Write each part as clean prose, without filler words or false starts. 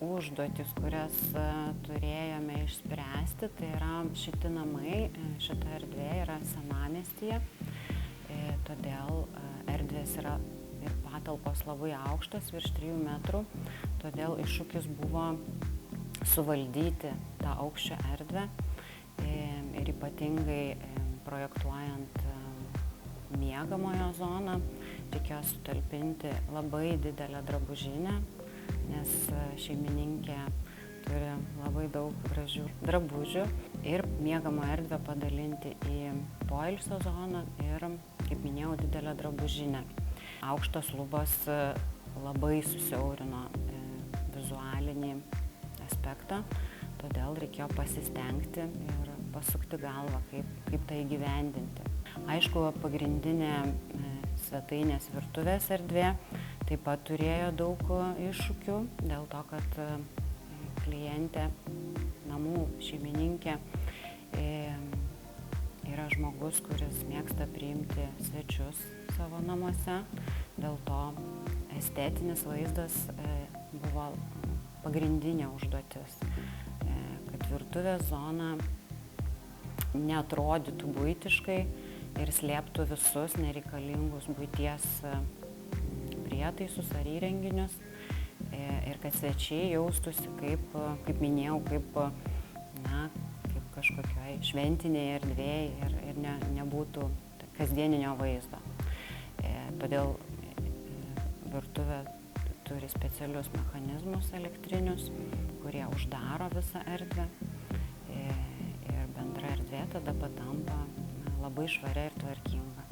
užduotis, kurias turėjome išspręsti, tai yra šiti namai, šita erdvė yra senamiestyje, todėl erdvės yra ir patalpos labai aukštos, virš 3 metrų, todėl iššūkis buvo suvaldyti tą aukščio erdvę ir ypatingai projektuojant miegamojo zoną reikėjo sutalpinti labai didelę drabužinę, nes šeimininkė turi labai daug gražių drabužių ir miegamojo erdvę padalinti į poilsio zoną ir, kaip minėjau, didelę drabužinę. Aukštos lubos labai susiaurino vizualinį aspektą, todėl reikėjo pasistengti ir pasukti galvą, kaip tai įgyvendinti. Aišku, pagrindinė svetainės virtuvės erdvė taip pat turėjo daug iššūkių, dėl to, kad klientė, namų šeimininkė yra žmogus, kuris mėgsta priimti svečius savo namuose, dėl to estetinis vaizdas buvo pagrindinė užduotis, kad virtuvės zona neatrodytų buitiškai ir slėptų visus nereikalingus buities prietaisus ar įrenginius ir kad svečiai jaustųsi kaip minėjau, kaip kažkokioj šventinėje erdvėje ir nebūtų kasdieninio vaizdo. Todėl virtuvė turi specialius mechanizmus elektrinius, kurie uždaro visą erdvę ir bendra erdvė tada patampa labai švaria ir tvarkinga.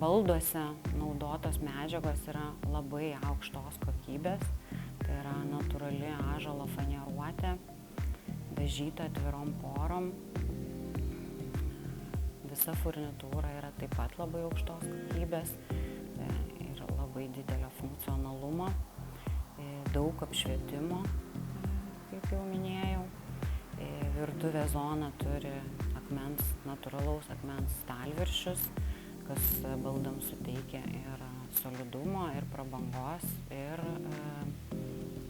Balduose naudotos medžiagos yra labai aukštos kokybės, tai yra natūrali ąžuolo fanieruotė, dažyta atvirom porom. Visa furnitūra yra taip pat labai aukštos kokybės ir labai didelio funkcionalumo, daug apšvietimo, kaip jau minėjau. Virtuvė zona turi natūralaus akmens stalviršius, kas baldams suteikia ir solidumo, ir prabangos, ir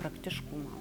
praktiškumo.